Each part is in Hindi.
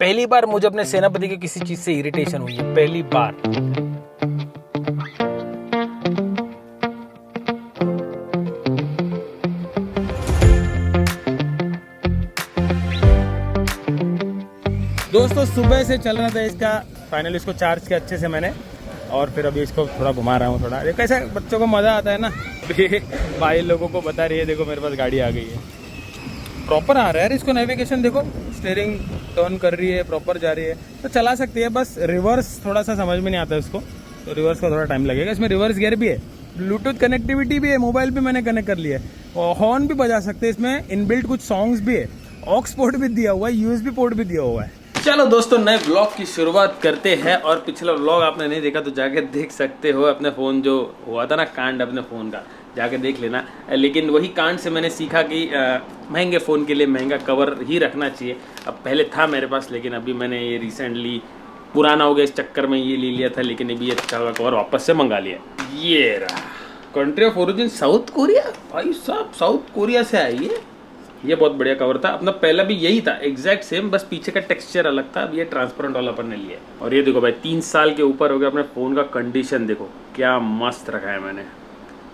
पहली बार मुझे अपने सेनापति के किसी चीज से इरिटेशन हुई है, पहली बार। दोस्तों सुबह से चल रहा था इसका, फाइनली इसको चार्ज किया अच्छे से मैंने और फिर अभी इसको थोड़ा घुमा रहा हूँ। थोड़ा कैसे बच्चों को मज़ा आता है ना। भाई लोगों को बता रही है, देखो मेरे पास गाड़ी आ गई है, प्रॉपर आ रहा है इसको नेविगेशन, देखो स्टीयरिंग टर्न कर रही है, प्रॉपर जा रही है, तो चला सकती है। बस रिवर्स थोड़ा सा समझ में नहीं आता इसको, तो रिवर्स का थोड़ा टाइम लगेगा। इसमें रिवर्स गियर भी है, ब्लूटूथ कनेक्टिविटी भी है, मोबाइल भी मैंने कनेक्ट कर लिया है, और हॉर्न भी बजा सकते हैं। इसमें इनबिल्ट कुछ सॉन्ग्स भी है, ऑक्स पोर्ट भी दिया हुआ है, यूएसबी पोर्ट भी दिया हुआ है। चलो दोस्तों नए व्लॉग की शुरुआत करते हैं। और पिछला व्लॉग आपने नहीं देखा तो जाके देख सकते हो, अपने फ़ोन जो हुआ था ना कांड अपने फ़ोन का, जाके देख लेना। लेकिन वही कांड से मैंने सीखा कि महंगे फ़ोन के लिए महंगा कवर ही रखना चाहिए। अब पहले था मेरे पास, लेकिन अभी मैंने ये रिसेंटली पुराना हो गया इस चक्कर में ये ले लिया था, लेकिन अभी ये अच्छा वाला कवर वापस से मंगा लिया। ये रहा, country of origin south Korea. भाई साहब साउथ कोरिया से आई है। ये बहुत बढ़िया कवर था, अपना पहला भी यही था एग्जैक्ट सेम, बस पीछे का टेक्सचर अलग था। अब ये ट्रांसपेरेंट वाला अपन ने लिया। और ये देखो भाई 3 साल के ऊपर हो गया, अपने फ़ोन का कंडीशन देखो क्या मस्त रखा है मैंने।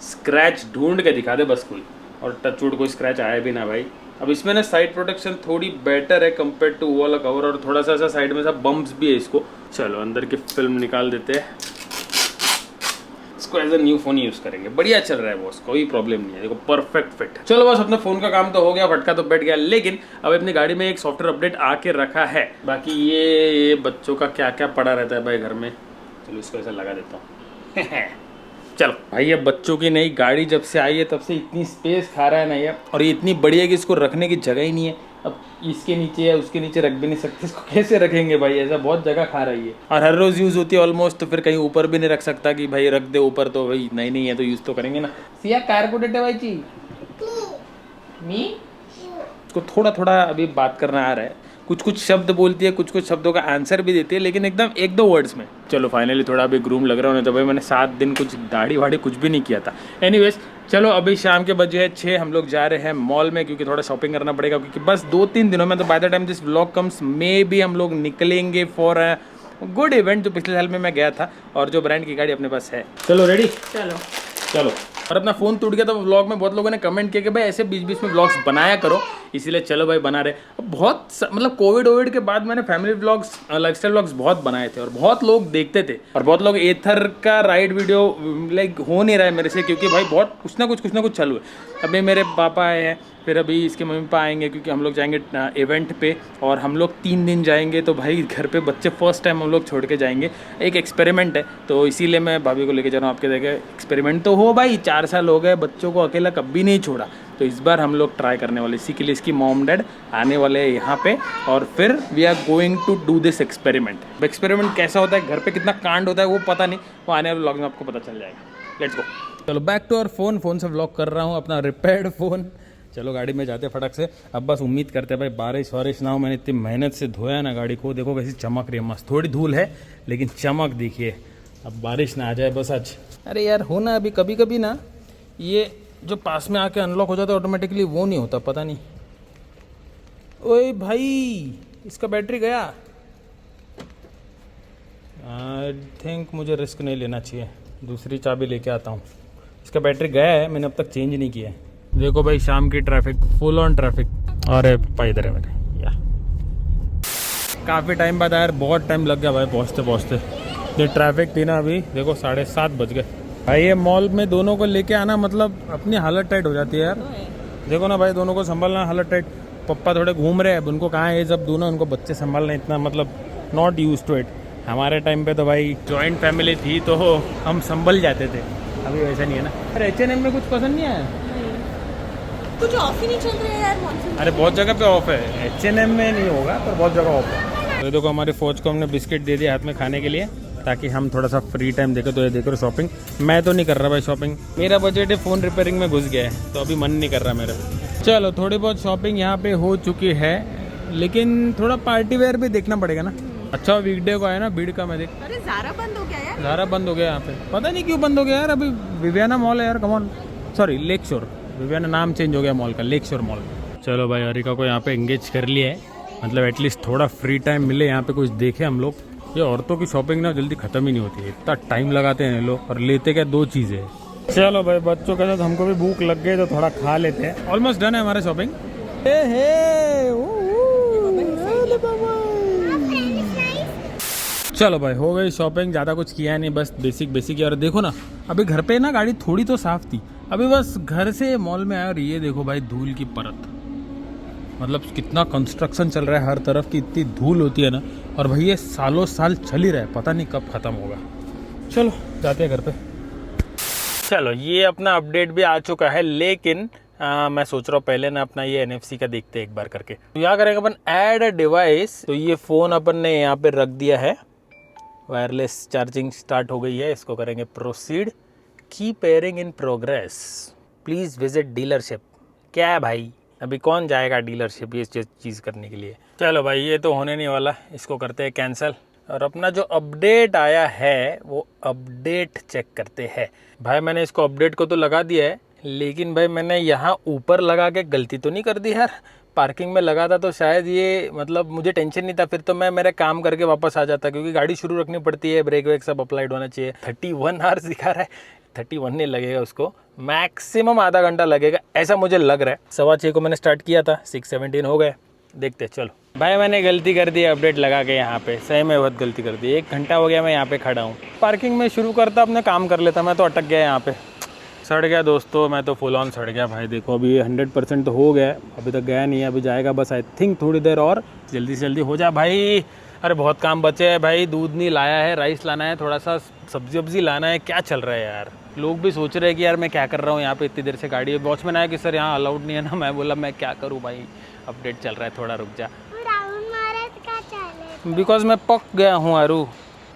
स्क्रैच ढूंढ के दिखा दे बस कोई, और टचवुड कोई स्क्रैच आया भी ना भाई। अब इसमें ना साइड प्रोटेक्शन थोड़ी बेटर है कंपेयर टू वो वाला कवर, और थोड़ा सा साइड में सा बम्प्स भी है इसको। चलो अंदर की फिल्म निकाल देते हैं, इसको as a new phone use करेंगे। बढ़िया चल रहा है बॉस, कोई प्रॉब्लम नहीं है, देखो परफेक्ट फिट। चलो बस अपने फोन का काम तो हो गया, फटका तो बैठ गया, लेकिन अब अपनी गाड़ी में एक सॉफ्टवेयर अपडेट आके रखा है। बाकी ये बच्चों का क्या क्या पड़ा रहता है भाई घर में, चलो इसको ऐसा लगा देता हूँ। चलो भाई अब बच्चों की नई गाड़ी जब से आई है तब से इतनी स्पेस खा रहा है ना ये, और ये इतनी बड़ी है कि इसको रखने की जगह ही नहीं है। अब इसके नीचे या उसके नीचे रख भी नहीं सकते, इसको कैसे रखेंगे भाई, ऐसा बहुत जगह खा रही है और हर रोज यूज होती है ऑलमोस्ट, तो फिर कहीं ऊपर भी नहीं रख सकता कि भाई रख दे ऊपर, तो भाई नहीं है तो यूज तो करेंगे ना। सिया कार को डेटे भाई जी मी इसको थोड़ा थोड़ा अभी बात करना आ रहा है, कुछ शब्द बोलती है, कुछ शब्दों का आंसर भी देती है, लेकिन एकदम 1-2 वर्ड्स में। चलो फाइनली थोड़ा अभी ग्रूम लग रहा हूँ, तो भाई मैंने 7 दिन कुछ दाढ़ी वाड़ी कुछ भी नहीं किया था। एनीवेज चलो अभी शाम के बजे है 6, हम लोग जा रहे हैं मॉल में, क्योंकि थोड़ा शॉपिंग करना पड़ेगा, क्योंकि बस 2-3 दिनों में, तो by the time this vlog comes मे भी हम लोग निकलेंगे फॉर अ गुड इवेंट जो पिछले साल में मैं गया था, और जो ब्रांड की गाड़ी अपने पास है। चलो रेडी, चलो। और अपना फ़ोन टूट गया था व्लॉग में, बहुत लोगों ने कमेंट किया कि भाई ऐसे बीच में व्लॉग्स बनाया करो, इसीलिए चलो भाई बना रहे। अब बहुत मतलब कोविड के बाद मैंने फैमिली व्लॉग्स, लाइफस्टाइल व्लॉग्स बहुत बनाए थे, और बहुत लोग देखते थे, और बहुत लोग एथर का राइड वीडियो लाइक हो नहीं रहा है मेरे से, क्योंकि भाई बहुत कुछ ना कुछ चालू है। अभी मेरे पापा आए हैं, फिर अभी इसके मम्मी पापा आएंगे, क्योंकि हम लोग जाएंगे इवेंट पे, और हम लोग 3 दिन जाएंगे, तो भाई घर पे बच्चे फर्स्ट टाइम हम लोग छोड़ के जाएंगे। एक एक्सपेरिमेंट है, तो इसीलिए मैं भाभी को लेके जा रहा हूँ आपके देखे। एक्सपेरिमेंट तो हो भाई, 4 साल हो गए, बच्चों को अकेला कभी नहीं छोड़ा, तो इस बार हम लोग ट्राई करने वाले, इसी के लिए इसकी मॉम डैड आने वाले हैं यहाँ पे, और फिर we are going to do this experiment. Experiment कैसा होता है, घर पे कितना कांड होता है वो पता नहीं, वो आने वाले व्लॉग में आपको पता चल जाएगा। Let's go. चलो बैक टू आवर फ़ोन से व्लॉग कर रहा हूँ, अपना रिपेयर्ड फ़ोन। चलो गाड़ी में जाते फटक से। अब बस उम्मीद करते हैं भाई बारिश ना हो, मैंने इतनी मेहनत से धोया ना गाड़ी को, देखो कैसी चमक रही है मस्त, थोड़ी धूल है लेकिन चमक देखिए। अब बारिश ना आ जाए बस आज। अरे यार हो ना, अभी कभी कभी ना ये जो पास में आके अनलॉक हो जाता है ऑटोमेटिकली, वो नहीं होता, पता नहीं। ओए भाई इसका बैटरी गया। आई थिंक मुझे रिस्क नहीं लेना चाहिए, दूसरी चाबी लेके आता हूँ। इसका बैटरी गया है, मैंने अब तक चेंज नहीं किया है। देखो भाई शाम की ट्रैफिक, फुल ऑन ट्रैफिक। अरे पाई इधर है मेरे या, काफ़ी टाइम बाद आया, बहुत टाइम लग गया भाई पहुँचते। ये ट्रैफिक थी ना, अभी देखो 7:30 बज गए भाई। ये मॉल में दोनों को लेके आना मतलब अपनी हालत टाइट हो जाती है यार। देखो ना भाई, दोनों को संभालना हालत टाइट। पप्पा थोड़े घूम रहे हैं, अब उनको कहाँ है जब दोनों, उनको बच्चे संभालना इतना मतलब नॉट यूज टू इट। हमारे टाइम पे तो भाई जॉइंट फैमिली थी तो हम संभल जाते थे, अभी वैसा नहीं है ना। अरे H&M में कुछ पसंद नहीं आया, कुछ ऑफ ही नहीं चल रहा है यार मॉनसून। अरे बहुत जगह पे ऑफ है, H&M में नहीं होगा पर बहुत जगह ऑफ है। तो देखो हमारी फौज को हमने बिस्किट दे दिया हाथ में खाने के लिए, ताकि हम थोड़ा सा फ्री टाइम देखें। तो ये देखो शॉपिंग, मैं तो नहीं कर रहा भाई शॉपिंग, मेरा बजट है फ़ोन रिपेयरिंग में घुस गया है, तो अभी मन नहीं कर रहा मेरा। चलो थोड़ी बहुत शॉपिंग यहाँ पे हो चुकी है, लेकिन थोड़ा पार्टी वेयर भी देखना पड़ेगा ना। अच्छा वीकडे को आया ना, भीड़ का मैं देख। अरे ज़ारा बंद हो गया यार, ज़ारा बंद हो गया यहाँ पे, पता नहीं क्यों बंद हो गया यार। अभी विवियाना मॉल है यार, कमॉन, सॉरी लेक शोर, विवियाना नाम चेंज हो गया मॉल का, लेक शोर मॉल। चलो भाई हरिका को यहाँ पे एंगेज कर लिया है, मतलब एटलीस्ट थोड़ा फ्री टाइम मिले, यहाँ पे कुछ देखे हम लोग। ये औरतों की शॉपिंग ना जल्दी खत्म ही नहीं होती है, इतना टाइम लगाते हैं ये लोग, और लेते क्या 2 चीज़ें। चलो भाई, बच्चों के साथ हमको भी भूख लग गई तो थोड़ा खा लेते हैं। ऑलमोस्ट डन है हमारा शॉपिंग। चलो भाई, हो गई शॉपिंग, ज़्यादा कुछ किया नहीं, बस बेसिक। और देखो ना, अभी घर पे ना गाड़ी थोड़ी तो साफ थी, अभी बस घर से मॉल में आया और ये देखो भाई धूल की परत। मतलब कितना कंस्ट्रक्शन चल रहा है, हर तरफ की इतनी धूल होती है ना। और भाई ये सालों साल चल ही रहा है, पता नहीं कब ख़त्म होगा। चलो जाते हैं घर पे। चलो, ये अपना अपडेट भी आ चुका है, लेकिन मैं सोच रहा हूँ पहले ना अपना ये NFC का देखते हैं एक बार करके। तो यहाँ करेंगे अपन ऐड अ डिवाइस। तो ये फ़ोन अपन ने यहाँ पे रख दिया है, वायरलेस चार्जिंग स्टार्ट हो गई है। इसको करेंगे प्रोसीड, की pairing in progress, please visit dealership. क्या है भाई, अभी कौन जाएगा डीलरशिप ये चीज़ करने के लिए। चलो भाई, ये तो होने नहीं वाला, इसको करते हैं कैंसिल। और अपना जो अपडेट आया है वो अपडेट चेक करते हैं। भाई मैंने इसको अपडेट को तो लगा दिया है, लेकिन भाई मैंने यहाँ ऊपर लगा के गलती तो नहीं कर दी यार। पार्किंग में लगा था तो शायद ये, मतलब मुझे टेंशन नहीं था, फिर तो मैं मेरा काम करके वापस आ जाता, क्योंकि गाड़ी शुरू रखनी पड़ती है, ब्रेक वेक सब अप्लाइड होना चाहिए। 31 आवर्स दिखा रहा है, 31 नहीं लगेगा उसको, मैक्सिमम आधा घंटा लगेगा ऐसा मुझे लग रहा है। 6:15 को मैंने स्टार्ट किया था, 6:17 हो गए, देखते चलो। भाई मैंने गलती कर दी अपडेट लगा के यहाँ पे, सही में बहुत गलती कर दी। 1 घंटा हो गया मैं यहाँ पे खड़ा हूँ। पार्किंग में शुरू करता अपने काम कर लेता, मैं तो अटक गया यहाँ पे। सड़ गया दोस्तों, मैं तो फुल ऑन सड़ गया भाई। देखो अभी 100% तो हो गया है, अभी तक गया नहीं है, अभी जाएगा बस आई थिंक थोड़ी देर और। जल्दी से जल्दी हो जा भाई। अरे बहुत काम बचे हैं भाई, दूध नहीं लाया है, राइस लाना है, थोड़ा सा सब्जी वब्जी लाना है। क्या चल रहा है यार, लोग भी सोच रहे हैं कि यार मैं क्या कर रहा हूँ यहाँ पे इतनी देर से गाड़ी। वॉचमैन आया कि सर यहाँ अलाउड नहीं है ना। मैं बोला मैं क्या करूँ भाई, अपडेट चल रहा है, थोड़ा रुक जा। बिकॉज मैं पक गया हूँ आरू।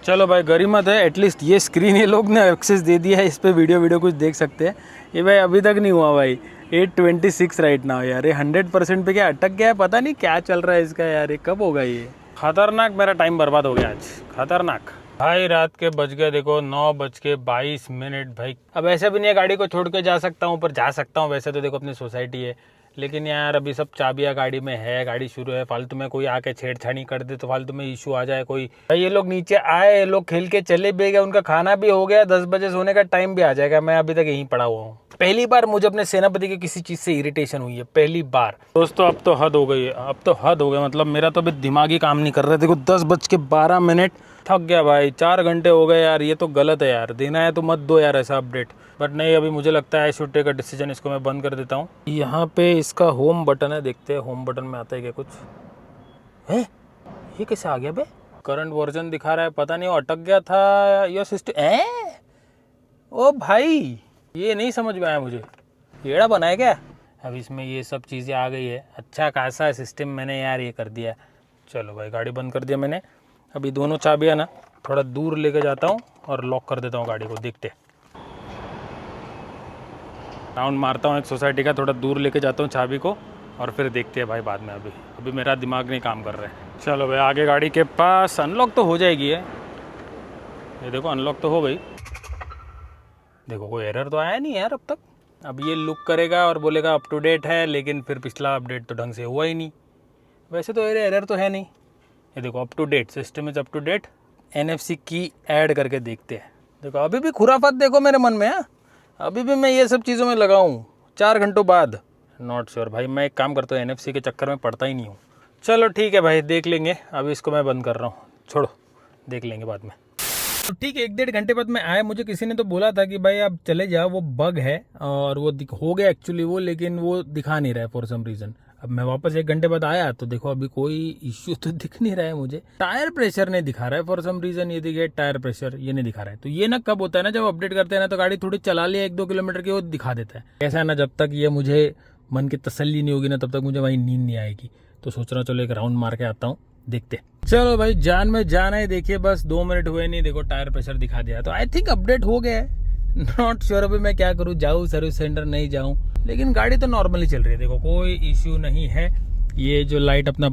चलो भाई गरिमत है, एटलीस्ट ये स्क्रीन ये लोग ने एक्सेस दे दिया है, इस पर वीडियो कुछ देख सकते हैं। ये भाई अभी तक नहीं हुआ भाई, 8:26 राइट नाउ यार। ये 100% पे क्या अटक गया है, पता नहीं क्या चल रहा है इसका यार, ये कब होगा ये। खतरनाक मेरा टाइम बर्बाद हो गया आज, खतरनाक भाई। रात के बज गए देखो 9:22 भाई। अब ऐसा भी नहीं है गाड़ी को छोड़ के जा सकता हूँ, पर जा सकता हूँ वैसे तो, देखो अपनी सोसाइटी है, लेकिन यार अभी सब चाबियां गाड़ी में है, गाड़ी शुरू है। फालतू में कोई आके छेड़छाड़ी कर दे तो फालतू में इशू आ जाए कोई। भाई ये लोग नीचे आए, ये लोग खेल के चले भी गए, उनका खाना भी हो गया, 10 बजे सोने का टाइम भी आ जाएगा। मैं अभी तक यहीं पड़ा हुआ हूँ। पहली बार मुझे अपने सेनापति के किसी चीज़ से इरिटेशन हुई है, पहली बार दोस्तों। अब तो हद हो गई है, अब तो हद हो गया। मतलब मेरा तो अभी दिमाग ही काम नहीं कर रहा है। देखो 10:12, थक गया भाई, 4 घंटे हो गए यार। ये तो गलत है यार, देना है तो मत दो यार ऐसा अपडेट। बट नहीं, अभी मुझे लगता है I should take a decision. इसको मैं बंद कर देता हूँ। यहाँ पे इसका होम बटन है, देखते हैं होम बटन में आता है क्या कुछ है। ये कैसे आ गया बे, करंट वर्जन दिखा रहा है, पता नहीं वो अटक गया था या सिस्टम है। ओ भाई ये नहीं समझ में आया मुझे, येड़ा बनाया क्या। अब इसमें ये सब चीज़ें आ गई है, अच्छा खासा सिस्टम मैंने यार ये कर दिया। चलो भाई गाड़ी बंद कर दिया मैंने। अभी दोनों चाबियाँ ना थोड़ा दूर लेके जाता हूँ और लॉक कर देता हूँ गाड़ी को। देखते राउंड मारता हूँ एक सोसाइटी का, थोड़ा दूर लेके जाता हूँ चाबी को, और फिर देखते हैं भाई बाद में। अभी मेरा दिमाग नहीं काम कर रहा है। चलो भाई आगे गाड़ी के पास, अनलॉक तो हो जाएगी ये देखो अनलॉक तो हो गई। देखो कोई एरर तो आया नहीं यार अब तक। अब ये लुक करेगा और बोलेगा अप टू डेट है, लेकिन फिर पिछला अपडेट तो ढंग से हुआ ही नहीं। वैसे तो एरर तो है नहीं। ये देखो up to date, system is up to date, NFC की ऐड करके देखते हैं। देखो अभी भी खुराफात देखो मेरे मन में है, अभी भी मैं ये सब चीज़ों में लगा हूँ 4 घंटों बाद। नॉट श्योर भाई, मैं एक काम करता हूँ, NFC के चक्कर में पड़ता ही नहीं हूँ। चलो ठीक है भाई, देख लेंगे। अभी इसको मैं बंद कर रहा हूँ, छोड़ो देख लेंगे बाद में। तो ठीक है, 1-1.5 घंटे बाद मैं आया। मुझे किसी ने तो बोला था कि भाई आप चले जाओ, वो बग है, और वो हो गया एक्चुअली वो, लेकिन वो दिखा नहीं रहा है फॉर सम रीज़न। अब मैं वापस 1 घंटे बाद आया तो देखो अभी कोई इश्यू तो दिख नहीं रहा है मुझे। टायर प्रेशर नहीं दिखा रहा है फॉर सम रीज़न, ये देखिए टायर प्रेशर ये नहीं दिखा रहा है। तो ये ना कब होता है ना, जब अपडेट करते हैं ना तो गाड़ी थोड़ी चला लिया 1-2 किलोमीटर की, वो दिखा देता है। ऐसा है ना, जब तक ये मुझे मन की तसल्ली नहीं होगी ना, तब तक मुझे वहीं नींद नहीं आएगी। तो सोच रहा हूँ चलो एक राउंड मार के आता हूँ, देखते। चलो भाई जान में जाना है। देखिए बस 2 मिनट हुए नहीं, देखो टायर प्रेशर दिखा दिया। तो आई थिंक अपडेट हो गया है। नॉट श्योर अभी मैं क्या करूँ, जाऊँ सर्विस सेंटर नहीं जाऊँ, लेकिन गाड़ी तो नॉर्मली चल रही है। देखो कोई इश्यू नहीं है। ये जो लाइट अपना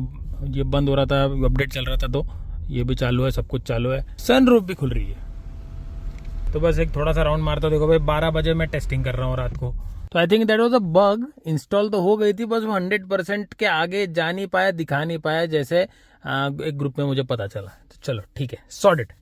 ये बंद हो रहा था, अपडेट चल रहा था तो ये भी चालू है, सब कुछ चालू है, सनरूफ भी खुल रही है। तो बस एक थोड़ा सा राउंड मारता हूँ। देखो भाई 12 बजे मैं टेस्टिंग कर रहा हूँ रात को, तो I think that was a bug. Install तो हो गई थी, बस वो 100% के आगे जा नहीं पाया, दिखा नहीं पाया, जैसे एक ग्रुप में मुझे पता चला। तो चलो ठीक है, सॉर्टेड।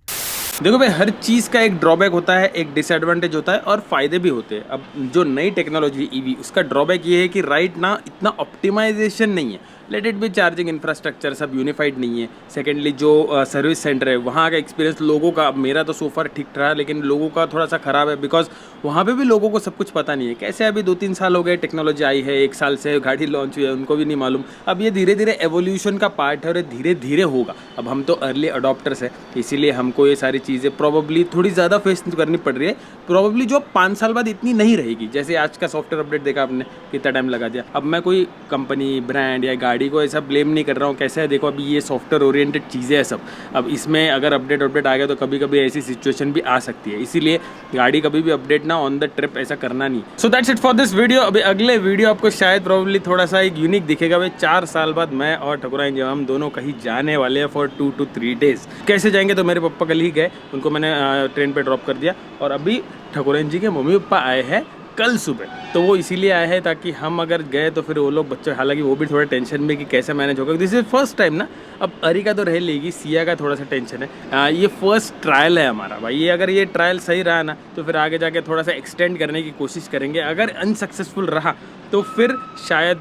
देखो भाई, हर चीज़ का एक ड्रॉबैक होता है, एक डिसएडवांटेज होता है और फायदे भी होते हैं। अब जो नई टेक्नोलॉजी ईवी, उसका ड्रॉबैक ये है कि राइट ना इतना ऑप्टिमाइजेशन नहीं है। लेट इट भी चार्जिंग इंफ्रास्ट्रक्चर सब यूनिफाइड नहीं है। सेकेंडली जो सर्विस सेंटर है वहाँ का एक्सपीरियंस लोगों का, मेरा तो सोफर ठीक रहा, लेकिन लोगों का थोड़ा सा ख़राब है, बिकॉज वहाँ पे भी लोगों को सब कुछ पता नहीं है। कैसे अभी 2-3 साल हो गए, टेक्नोलॉजी आई है, 1 साल से गाड़ी लॉन्च हुई है, उनको भी नहीं मालूम। अब ये धीरे धीरे एवोल्यूशन का पार्ट है और ये धीरे धीरे होगा। अब हम तो अर्ली अडॉप्टर्स है, इसीलिए हमको ये सारी चीज़ें प्रॉबली थोड़ी ज़्यादा फेस करनी पड़ रही है। प्रॉबली जो 5 साल बाद इतनी नहीं रहेगी। जैसे आज का सॉफ्टवेयर अपडेट देखा आपने, कितना टाइम लगा दिया। अब मैं कोई कंपनी, ब्रांड या गाड़ी को ऐसा ब्लेम नहीं कर रहा हूँ। कैसे है देखो, अभी ये सॉफ्टवेयर ओरिएंटेड चीज़ें हैं सब। अब इसमें अगर अपडेट आ गया तो कभी कभी ऐसी सिचुएशन भी आ सकती है, इसीलिए गाड़ी कभी भी अपडेट ना ऑन द ट्रिप ऐसा करना नहीं। So that's it for this video. अभी अगले वीडियो आपको शायद प्रॉबली थोड़ा सा एक यूनिक दिखेगा भाई। 4 साल बाद मैं और ठकुराइन जब हम दोनों कहीं जाने वाले हैं फॉर 2 to 3 days। कैसे जाएंगे, तो मेरे पापा कल ही गए, उनको मैंने ट्रेन पे ड्रॉप कर दिया और अभी ठकुराइन जी के मम्मी पापा आए हैं कल सुबह। तो वो इसीलिए आए हैं ताकि हम अगर गए तो फिर वो लोग बच्चे, हालांकि वो भी थोड़े टेंशन में कि कैसे मैनेज होगा। दिस इज फर्स्ट टाइम ना। अब अरिका तो रह लेगी, सिया का थोड़ा सा टेंशन है। ये फर्स्ट ट्रायल है हमारा भाई। ये अगर ये ट्रायल सही रहा ना तो फिर आगे जाके थोड़ा सा एक्सटेंड करने की कोशिश करेंगे। अगर अनसक्सेसफुल रहा तो फिर शायद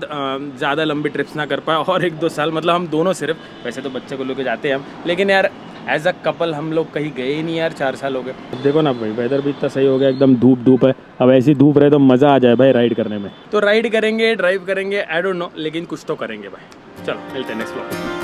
ज़्यादा लंबी ट्रिप्स ना कर पाए और 1-2 साल, मतलब हम दोनों सिर्फ, वैसे तो बच्चे को लेके जाते हैं हम, लेकिन यार एज अ कपल हम लोग कहीं गए ही नहीं यार। 4 साल हो गए। देखो ना भाई, वेदर भी इतना सही हो गया, एकदम धूप है। अब ऐसी धूप रहे तो मज़ा आ जाए भाई राइड करने में। तो राइड करेंगे, ड्राइव करेंगे, आई डोंट नो, लेकिन कुछ तो करेंगे भाई। चलो मिलते हैं नेक्स्ट व्लॉग।